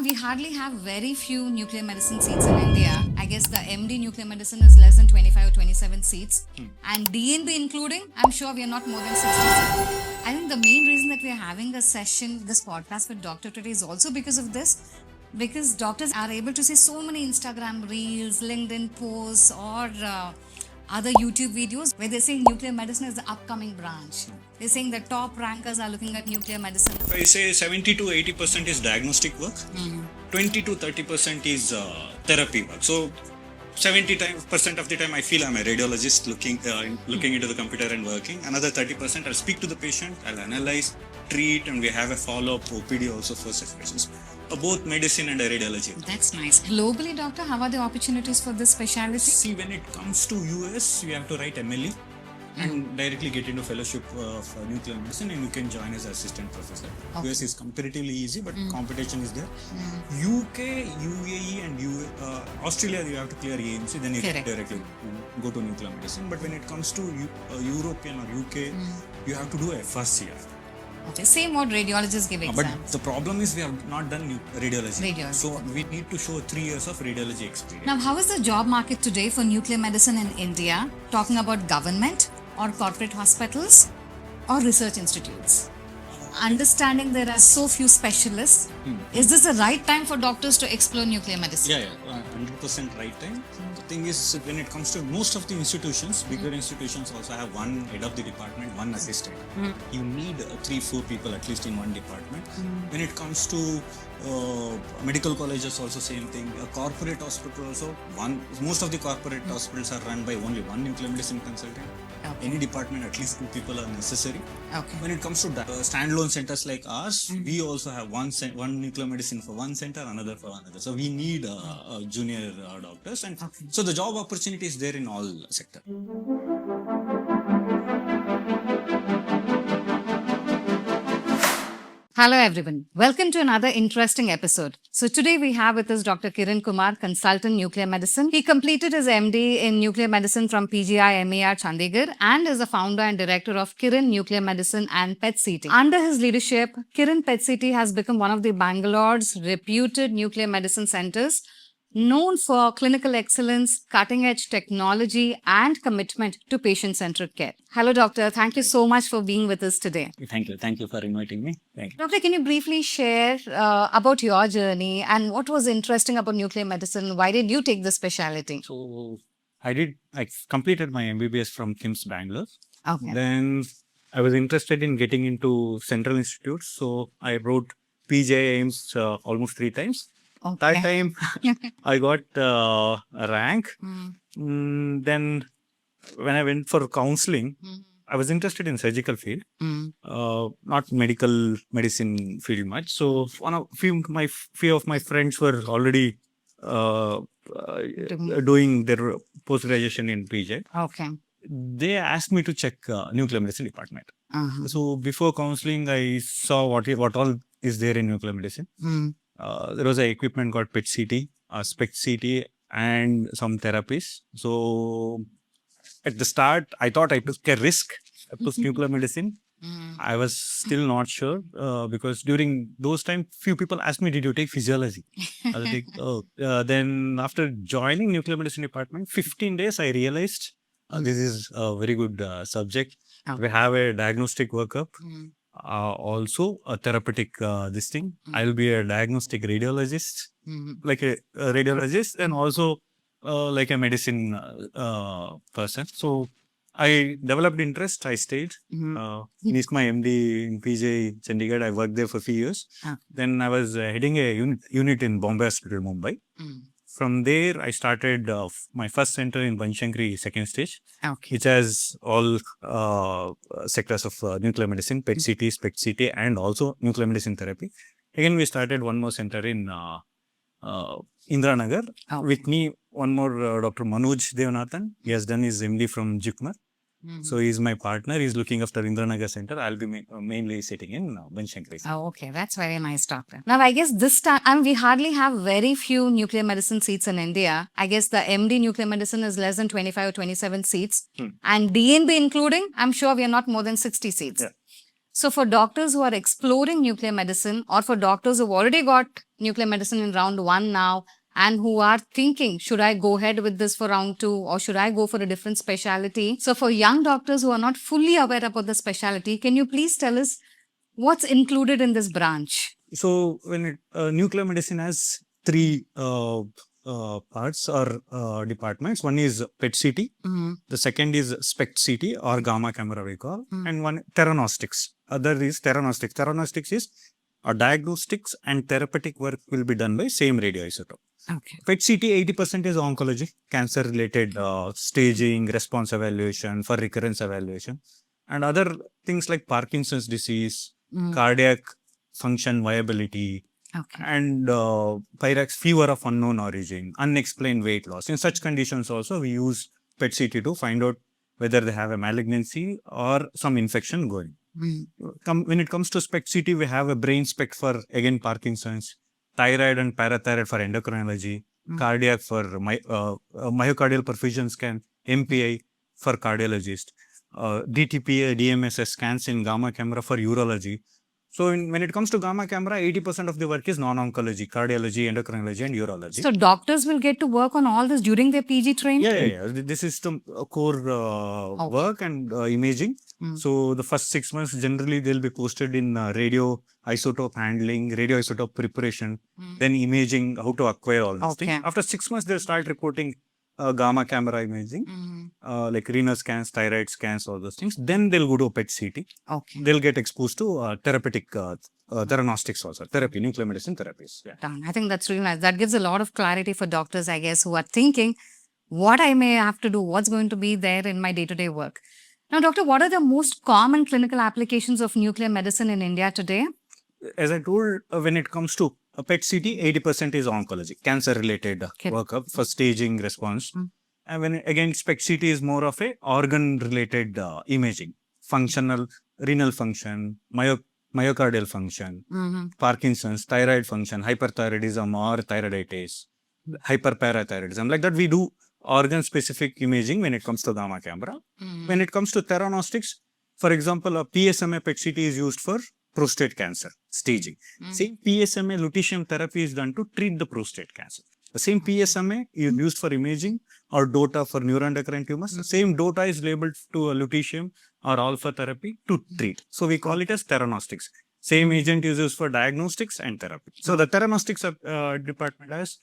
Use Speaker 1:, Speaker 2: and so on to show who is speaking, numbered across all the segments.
Speaker 1: we hardly have very few nuclear medicine seats in India. I guess the MD nuclear medicine is less than 25 or 27 seats. And DNB including, I'm sure we are not more than 60 seats. I think the main reason that we are having a session, this podcast with Doctor today is also because of this. Because doctors are able to see so many Instagram reels, LinkedIn posts or other YouTube videos where they're saying nuclear medicine is the upcoming branch. They're saying the top rankers are looking at nuclear medicine.
Speaker 2: If I say 70 to 80% is diagnostic work, 20 to 30% is therapy work. So 70% of the time I feel I'm a radiologist looking into the computer and working. Another 30% I'll speak to the patient, I'll analyze, treat, and we have a follow-up OPD also for such patients. Both medicine and radiology.
Speaker 1: That's nice. Globally, doctor, how are the opportunities for this specialty?
Speaker 2: See, when it comes to US, you have to write MLE and directly get into fellowship of nuclear medicine, and you can join as assistant professor.
Speaker 1: Okay.
Speaker 2: US is comparatively easy, but competition is there. UK, UAE and Australia, you have to clear AMC, then you can directly go to nuclear medicine. But when it comes to European or UK, you have to do a first year.
Speaker 1: Okay, same what radiologists give exams.
Speaker 2: But the problem is we have not done radiology. So we need to show 3 years of radiology experience.
Speaker 1: Now, how is the job market today for nuclear medicine in India? Talking about government or corporate hospitals or research institutes? Understanding there are so few specialists, is this the right time for doctors to explore nuclear medicine?
Speaker 2: Yeah, 100% right time. The thing is, when it comes to most of the institutions, bigger institutions also have one head of the department, one assistant. You need 3-4 people at least in one department. When it comes to medical colleges, also same thing. A corporate hospital also, most of the corporate hospitals are run by only one nuclear medicine consultant.
Speaker 1: Okay.
Speaker 2: Any department, at least 2 people are necessary.
Speaker 1: Okay.
Speaker 2: When it comes to standalone centers like ours, we also have one nuclear medicine for one center, another for another. So we need junior doctors, and so the job opportunity is there in all sectors.
Speaker 1: Hello everyone. Welcome to another interesting episode. So today we have with us Dr. Kiran Kumar, consultant nuclear medicine. He completed his MD in nuclear medicine from PGIMER Chandigarh and is the founder and director of Kiran Nuclear Medicine and PETCT. Under his leadership, Kiran PETCT has become one of the Bangalore's reputed nuclear medicine centers, known for clinical excellence, cutting-edge technology, and commitment to patient-centered care. Hello, doctor. Thank you so much for being with us today.
Speaker 2: Thank you. Thank you for inviting me. Thank you.
Speaker 1: Doctor, can you briefly share about your journey and what was interesting about nuclear medicine? Why did you take this specialty?
Speaker 2: So I completed my MBBS from KIMS Bangalore.
Speaker 1: Okay.
Speaker 2: Then I was interested in getting into central institutes. So I wrote PGIMER almost 3 times.
Speaker 1: Okay.
Speaker 2: That time I got a rank. Then when I went for counseling, I was interested in surgical field, not medical medicine field much. So few of my friends were already doing their post-graduation in PJ.
Speaker 1: Okay.
Speaker 2: They asked me to check nuclear medicine department. So before counseling, I saw what all is there in nuclear medicine. There was an equipment called PETCT, SPECTCT, and some therapies. So at the start, I thought I took a risk. I took nuclear medicine. I was still not sure because during those times, few people asked me, "Did you take physiology?" I was like, "Oh." Then after joining nuclear medicine department, 15 days, I realized this is a very good subject. We have a diagnostic workup. Also a therapeutic this thing. I'll be a diagnostic radiologist, like a radiologist, and also like a medicine person. So I developed interest. I stayed. Finished my MD in PGIMER Chandigarh. I worked there for a few years. Then I was heading a unit in Bombay Hospital, Mumbai. From there, I started my first center in Banshankari, second stage, which has all sectors of nuclear medicine, PETCT, SPECTCT, and also nuclear medicine therapy. Again, we started one more center in Indranagar. With me, one more Dr. Manoj Devanathan. He has done his MD from JIPMER. So he's my partner. He's looking after Indranagar Center. I'll be mainly sitting in Banshankari.
Speaker 1: Oh, okay. That's very nice, doctor. Now, I guess this time, we hardly have very few nuclear medicine seats in India. I guess the MD nuclear medicine is less than 25 or 27 seats. And DNB including, I'm sure we are not more than 60 seats.
Speaker 2: Yeah.
Speaker 1: So for doctors who are exploring nuclear medicine, or for doctors who've already got nuclear medicine in round 1 now, and who are thinking, should I go ahead with this for round 2 or should I go for a different specialty? So for young doctors who are not fully aware about the specialty, can you please tell us what's included in this branch?
Speaker 2: So when nuclear medicine has three parts or departments. One is PETCT, the second is SPECTCT or gamma camera we call, and one Theranostics. Other is Theranostics. Theranostics is diagnostics and therapeutic work will be done by same radioisotope.
Speaker 1: Okay.
Speaker 2: PETCT 80% is oncology, cancer related staging, response evaluation, for recurrence evaluation, and other things like Parkinson's disease, cardiac function viability, and Pyrex fever of unknown origin, unexplained weight loss. In such conditions also we use PET-CT to find out whether they have a malignancy or some infection going. When it comes to SPECT-CT, we have a brain SPECT for again Parkinson's, thyroid and parathyroid for endocrinology, cardiac for myocardial perfusion scan, MPI for cardiologist, DTPA, DMSS scans in gamma camera for urology. So when it comes to gamma camera, 80% of the work is non-oncology, cardiology, endocrinology, and urology.
Speaker 1: So doctors will get to work on all this during their PG training?
Speaker 2: Yeah. This is the core work and imaging. So the first 6 months, generally they'll be posted in radio isotope handling, radio isotope preparation, then imaging, how to acquire all these things. After 6 months, they'll start reporting gamma camera imaging, like renal scans, thyroid scans, all those things. Then they'll go to PET-CT. They'll get exposed to therapeutic theranostics also, therapy, nuclear medicine therapies. Yeah.
Speaker 1: Done. I think that's really nice. That gives a lot of clarity for doctors, I guess, who are thinking what I may have to do, what's going to be there in my day-to-day work. Now, doctor, what are the most common clinical applications of nuclear medicine in India today?
Speaker 2: As I told, when it comes to PET-CT, 80% is oncology, cancer-related workup for staging response. And when again, SPECT-CT is more of a organ-related imaging, functional, renal function, myocardial function, Parkinson's, thyroid function, hyperthyroidism or thyroiditis, hyperparathyroidism. Like that, we do organ-specific imaging when it comes to gamma camera. When it comes to theranostics, for example, a PSMA PET-CT is used for prostate cancer staging. Same PSMA lutetium therapy is done to treat the prostate cancer. The same PSMA is used for imaging, or DOTA for neuroendocrine tumors. The same DOTA is labeled to a lutetium or alpha therapy to treat. So we call it as theranostics. Same agent is used for diagnostics and therapy. So the theranostics department has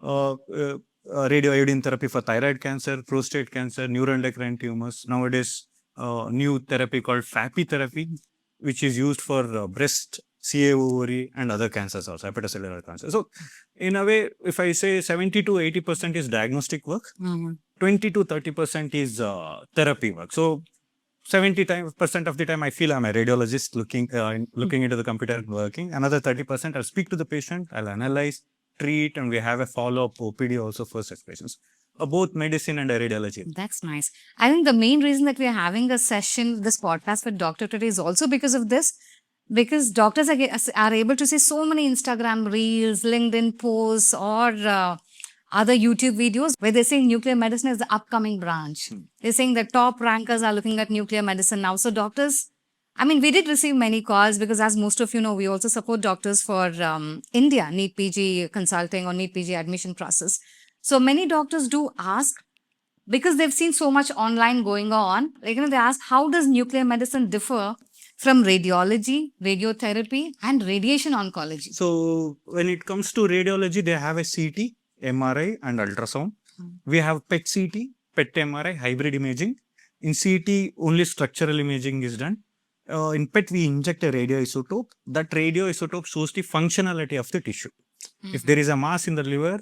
Speaker 2: radioiodine therapy for thyroid cancer, prostate cancer, neuroendocrine tumors. Nowadays, new therapy called FAPI therapy, which is used for breast, CA ovary, and other cancers also, hepatocellular cancer. So, in a way, if I say 70 to 80% is diagnostic work, 20 to 30% is therapy work. So, 70% of the time, I feel I'm a radiologist looking into the computer and working. Another 30%, I'll speak to the patient, I'll analyze, treat, and we have a follow-up OPD also for such patients. Both medicine and radiology.
Speaker 1: That's nice. I think the main reason that we are having a session, this podcast with Doctor today is also because of this. Because doctors are able to see so many Instagram reels, LinkedIn posts, or other YouTube videos where they're saying nuclear medicine is the upcoming branch. They're saying the top rankers are looking at nuclear medicine now. So doctors, I mean, we did receive many calls because, as most of you know, we also support doctors for India, NEET PG consulting or NEET PG admission process. So many doctors do ask, because they've seen so much online going on, they ask, how does nuclear medicine differ from radiology, radiotherapy, and radiation oncology?
Speaker 2: So when it comes to radiology, they have a CT, MRI, and ultrasound. We have PET-CT, PET-MRI, hybrid imaging. In CT, only structural imaging is done. In PET, we inject a radioisotope. That radioisotope shows the functionality of the tissue. If there is a mass in the liver,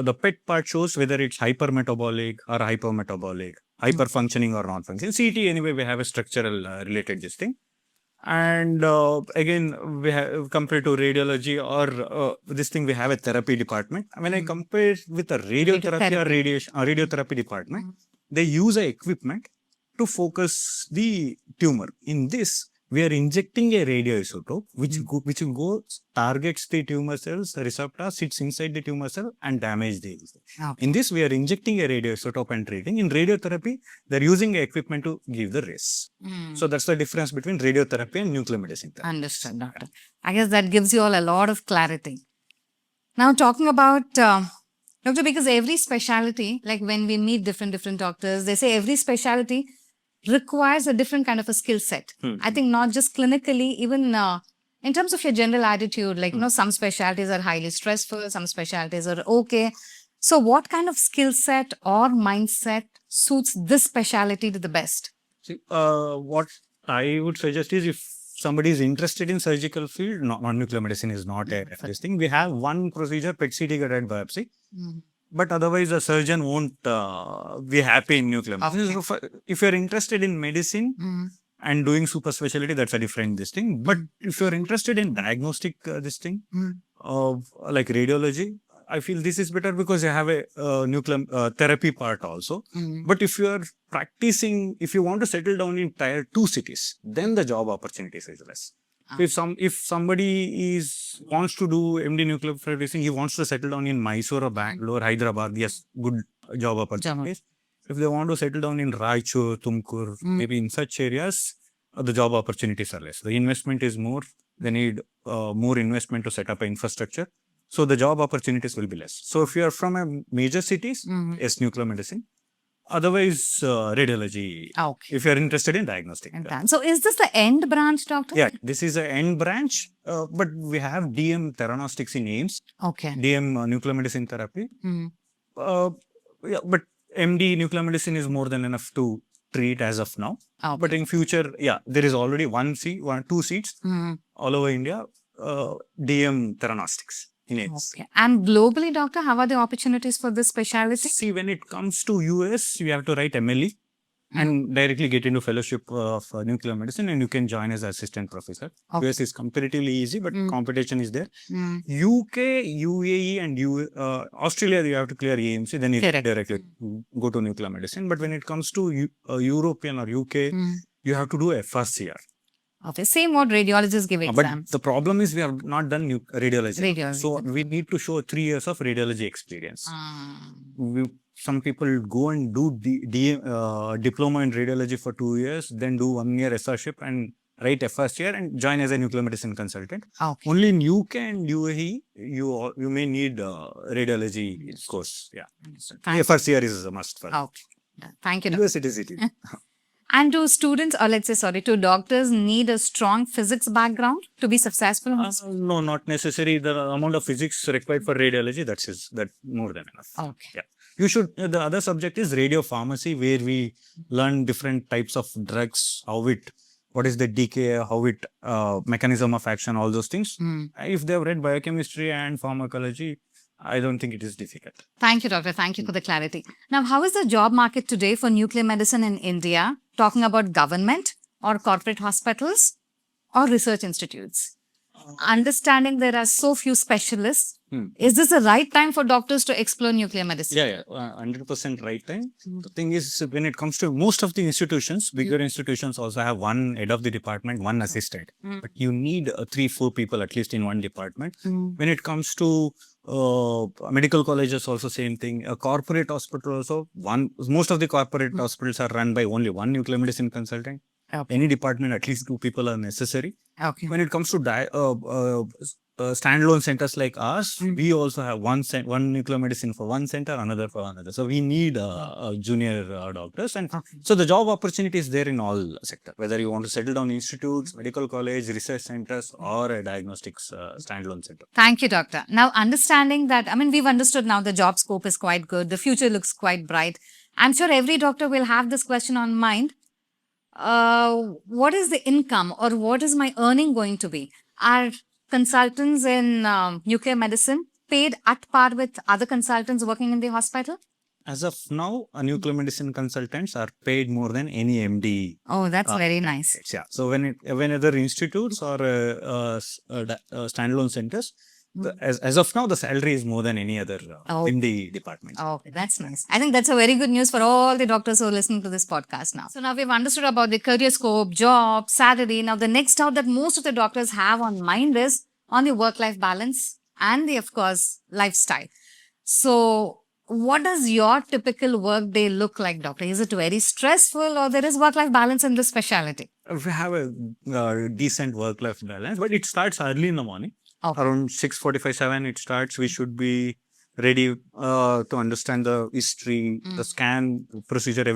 Speaker 2: the PET part shows whether it's hypermetabolic or hypometabolic, hyperfunctioning or non-functioning. CT, anyway, we have a structural related this thing. And again, we have compared to radiology or this thing, we have a therapy department. When I compare with a radiotherapy or radiotherapy department, they use a equipment to focus the tumor. In this, we are injecting a radioisotope which targets the tumor cells, the receptor sits inside the tumor cell and damage the cell. In this, we are injecting a radioisotope and treating. In radiotherapy, they're using equipment to give the rays. So that's the difference between radiotherapy and nuclear medicine therapy.
Speaker 1: Understood, doctor. I guess that gives you all a lot of clarity. Now, talking about, doctor, because every specialty, like when we meet different doctors, they say every specialty requires a different kind of a skill set. I think not just clinically, even in terms of your general attitude, like, some specialties are highly stressful, some specialties are okay. So what kind of skill set or mindset suits this specialty to the best?
Speaker 2: See, what I would suggest is if somebody is interested in surgical field, non-nuclear medicine is not this thing. We have one procedure, PETCT guided biopsy. But otherwise, the surgeon won't be happy in nuclear medicine. So if you're interested in medicine and doing super specialty, that's a different this thing. But if you're interested in diagnostic this thing, like radiology, I feel this is better because you have a nuclear therapy part also. But if you are practicing, if you want to settle down in tier 2 cities, then the job opportunities is less. If somebody wants to do MD nuclear medicine, he wants to settle down in Mysore or Bangalore, Hyderabad, yes, good job opportunities. If they want to settle down in Raichur, Tumkur, maybe in such areas, the job opportunities are less. The investment is more. They need more investment to set up an infrastructure. So the job opportunities will be less. So if you are from a major cities, yes, nuclear medicine. Otherwise, radiology. If you are interested in diagnostic.
Speaker 1: So is this the end branch, doctor?
Speaker 2: Yeah, this is an end branch. But we have DM Theranostics in AIMS. DM nuclear medicine therapy. Yeah, but MD nuclear medicine is more than enough to treat as of now. But in future, yeah, there is already two seats all over India. DM Theranostics.
Speaker 1: And globally, doctor, how are the opportunities for this specialty?
Speaker 2: See, when it comes to US, you have to write MLE and directly get into fellowship of nuclear medicine, and you can join as assistant professor. US is comparatively easy, but competition is there. UK, UAE and Australia, you have to clear AMC, then you directly go to nuclear medicine. But when it comes to European or UK, you have to do FRCR.
Speaker 1: Same what radiologists give exam.
Speaker 2: But the problem is we have not done radiology. So we need to show 3 years of radiology experience. Some people go and do diploma in radiology for 2 years, then do 1 year SRship and write FRCR and join as a nuclear medicine consultant. Only in UK and UAE, you may need radiology course. Yeah. FRCR is a must for
Speaker 1: Thank you.
Speaker 2: US it is.
Speaker 1: And do students, or let's say, do doctors need a strong physics background to be successful?
Speaker 2: No, not necessary. The amount of physics required for radiology, that's more than enough. Yeah. You should. The other subject is radiopharmacy, where we learn different types of drugs, what is the decay, how it, mechanism of action, all those things. If they have read biochemistry and pharmacology, I don't think it is difficult.
Speaker 1: Thank you, doctor. Thank you for the clarity. Now, how is the job market today for nuclear medicine in India? Talking about government or corporate hospitals or research institutes? Understanding there are so few specialists, is this the right time for doctors to explore nuclear medicine?
Speaker 2: Yeah, 100% right time. The thing is, when it comes to most of the institutions, bigger institutions also have one head of the department, one assistant. But you need 3-4 people at least in one department. When it comes to medical colleges, also same thing. A corporate hospital also, most of the corporate hospitals are run by only one nuclear medicine consultant. Any department, at least 2 people are necessary. When it comes to standalone centers like us, we also have one nuclear medicine for one center, another for another. So we need junior doctors, and so the job opportunity is there in all sectors. Whether you want to settle down institutes, medical college, research centers, or a diagnostics standalone center.
Speaker 1: Thank you, doctor. Now, understanding that, we've understood now the job scope is quite good. The future looks quite bright. I'm sure every doctor will have this question on mind. What is the income or what is my earning going to be? Are consultants in nuclear medicine paid at par with other consultants working in the hospital?
Speaker 2: As of now, nuclear medicine consultants are paid more than any MD.
Speaker 1: Oh, that's very nice.
Speaker 2: Yeah. So when other institutes or standalone centers, as of now, the salary is more than any other in the department.
Speaker 1: Okay, that's nice. I think that's a very good news for all the doctors who are listening to this podcast now. So now we've understood about the career scope, job, salary. Now the next doubt that most of the doctors have on mind is on the work-life balance and the, of course, lifestyle. So what does your typical work day look like, doctor? Is it very stressful or there is work-life balance in this specialty?
Speaker 2: We have a decent work-life balance, but it starts early in the morning.
Speaker 1: Okay.
Speaker 2: Around 6:45, 7 it starts. We should be ready to understand the history, the scan procedure.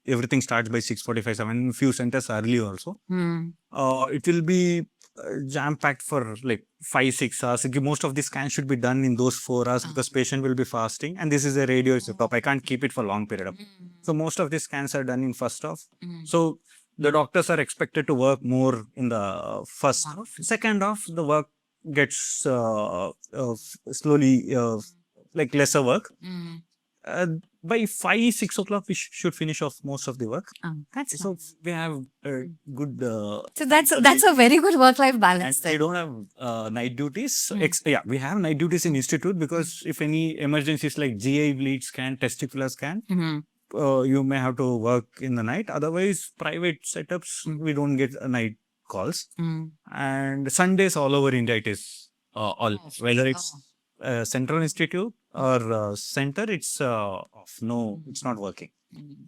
Speaker 2: Everything starts by 6:45, 7. Few centers early also. It will be jam-packed for like 5-6 hours. Most of the scans should be done in those 4 hours because patient will be fasting. And this is a radio isotope. I can't keep it for long period of time. So most of the scans are done in first half. So the doctors are expected to work more in the first half. Second half, the work gets slowly like lesser work. By 5-6 o'clock, we should finish off most of the work.
Speaker 1: That's
Speaker 2: So we have good.
Speaker 1: So that's a very good work-life balance.
Speaker 2: We don't have night duties. We have night duties in institute because if any emergencies like GI bleed scan, testicular scan, you may have to work in the night. Otherwise, private setups, we don't get night calls. And Sundays all over India, it is all. Whether it's central institute or center, it's off. No, it's not working.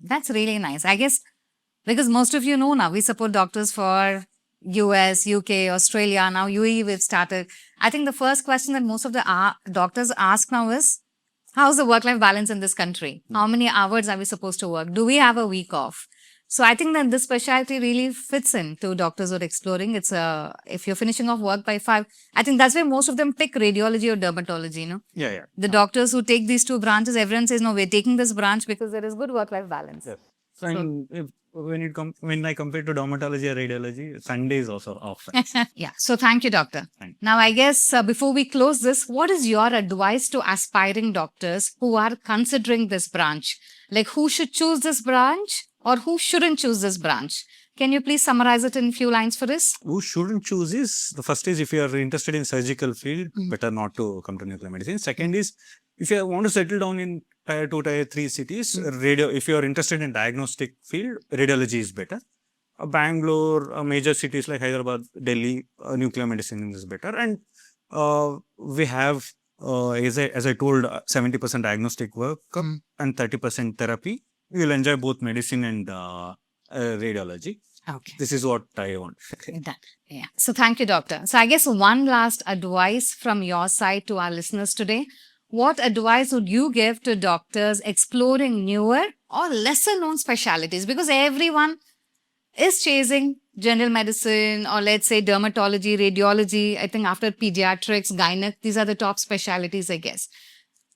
Speaker 1: That's really nice. I guess because most of you know now, we support doctors for US, UK, Australia. Now UAE we've started. I think the first question that most of the doctors ask now is, how's the work-life balance in this country? How many hours are we supposed to work? Do we have a week off? So I think that this specialty really fits in to doctors who are exploring. It's if you're finishing off work by 5, I think that's why most of them pick radiology or dermatology, you know?
Speaker 2: Yeah.
Speaker 1: The doctors who take these two branches, everyone says, no, we're taking this branch because there is good work-life balance.
Speaker 2: Yes. So when I compare to dermatology or radiology, Sunday is also off.
Speaker 1: Yeah. So thank you, doctor. Now, I guess before we close this, what is your advice to aspiring doctors who are considering this branch? Like who should choose this branch or who shouldn't choose this branch? Can you please summarize it in a few lines for us?
Speaker 2: Who shouldn't choose is, the first is if you are interested in surgical field, better not to come to nuclear medicine. Second is, if you want to settle down in tier 2, tier 3 cities, if you are interested in diagnostic field, radiology is better. Bangalore, major cities like Hyderabad, Delhi, nuclear medicine is better. And we have, as I told, 70% diagnostic work and 30% therapy. You will enjoy both medicine and radiology.
Speaker 1: Okay.
Speaker 2: This is what I want.
Speaker 1: Yeah. So thank you, doctor. So I guess one last advice from your side to our listeners today. What advice would you give to doctors exploring newer or lesser known specialties? Because everyone is chasing general medicine or let's say dermatology, radiology. I think after pediatrics, gynec, these are the top specialties, I guess.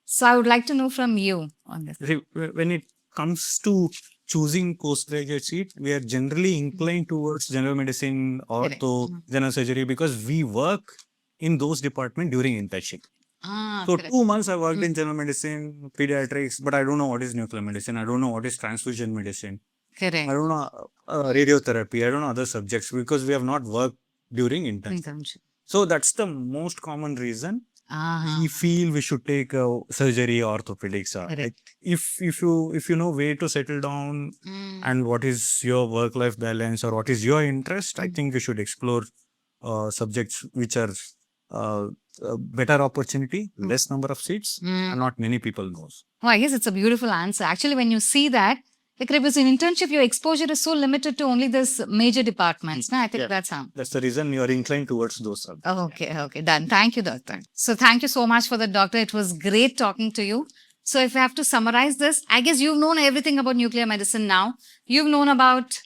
Speaker 1: So I would like to know from you on this.
Speaker 2: When it comes to choosing postgraduate seat, we are generally inclined towards general medicine, ortho, general surgery because we work in those departments during internship. So 2 months I worked in general medicine, pediatrics, but I don't know what is nuclear medicine. I don't know what is transfusion medicine.
Speaker 1: Correct.
Speaker 2: I don't know radiotherapy. I don't know other subjects because we have not worked during internship. So that's the most common reason we feel we should take surgery, orthopedics. Like if you know where to settle down and what is your work-life balance or what is your interest, I think you should explore subjects which are better opportunity, less number of seats, and not many people knows.
Speaker 1: Oh, I guess it's a beautiful answer. Actually, when you see that, like it was an internship, your exposure is so limited to only this major departments. No, I think that's how.
Speaker 2: That's the reason you are inclined towards those subjects.
Speaker 1: Okay, done. Thank you, doctor. So thank you so much for the doctor. It was great talking to you. So if I have to summarize this, I guess you've known everything about nuclear medicine now. You've known about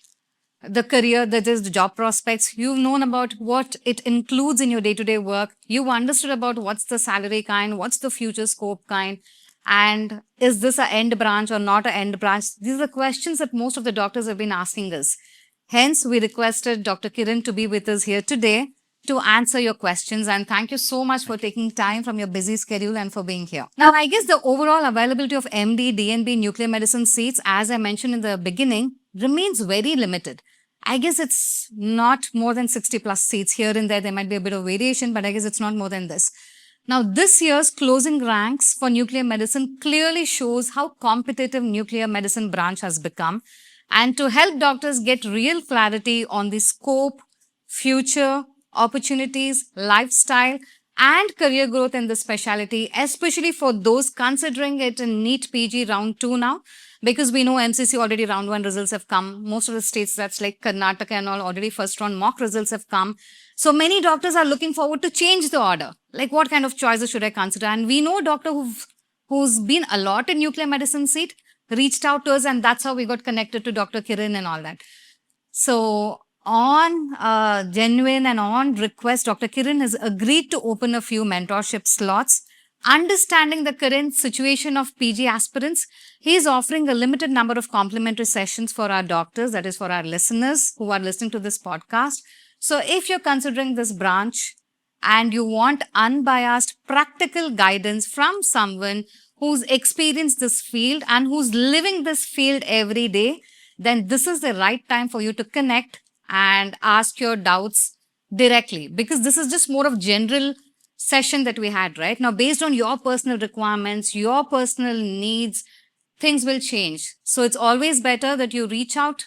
Speaker 1: the career, that is the job prospects. You've known about what it includes in your day-to-day work. You've understood about what's the salary kind, what's the future scope kind, and is this an end branch or not an end branch? These are questions that most of the doctors have been asking us. Hence, we requested Dr. Kiran to be with us here today to answer your questions. And thank you so much for taking time from your busy schedule and for being here. Now, I guess the overall availability of MD, DNB, nuclear medicine seats, as I mentioned in the beginning, remains very limited. I guess it's not more than 60 plus seats here and there. There might be a bit of variation, but I guess it's not more than this. Now, this year's closing ranks for nuclear medicine clearly shows how competitive nuclear medicine branch has become. And to help doctors get real clarity on the scope, future, opportunities, lifestyle, and career growth in the specialty, especially for those considering it in NEET PG round 2 now, because we know MCC already round 1 results have come. Most of the states, that's like Karnataka and all, already first round mock results have come. So many doctors are looking forward to change the order. Like, what kind of choices should I consider? And we know a doctor who's been allotted nuclear medicine seat reached out to us, and that's how we got connected to Dr. Kiran and all that. So on genuine and on request, Dr. Kiran has agreed to open a few mentorship slots. Understanding the current situation of PG aspirants, he is offering a limited number of complimentary sessions for our doctors, that is for our listeners who are listening to this podcast. So if you're considering this branch and you want unbiased practical guidance from someone who's experienced this field and who's living this field every day, then this is the right time for you to connect and ask your doubts directly, because this is just more of general session that we had right now. Based on your personal requirements, your personal needs, things will change. So it's always better that you reach out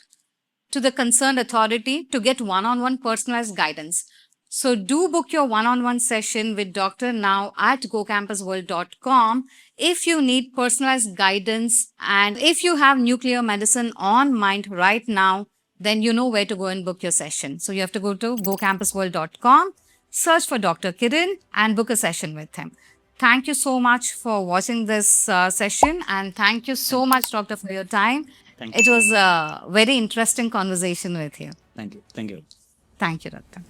Speaker 1: to the concerned authority to get one-on-one personalized guidance. So do book your one-on-one session with Doctor now at gocampusworld.com if you need personalized guidance, and if you have nuclear medicine on mind right now, then you know where to go and book your session. So you have to go to gocampusworld.com, search for Dr. Kiran and book a session with him. Thank you so much for watching this session, and thank you so much, Doctor, for your time.
Speaker 2: Thank you.
Speaker 1: It was a very interesting conversation with you.
Speaker 2: Thank you. Thank you.
Speaker 1: Thank you, Doctor.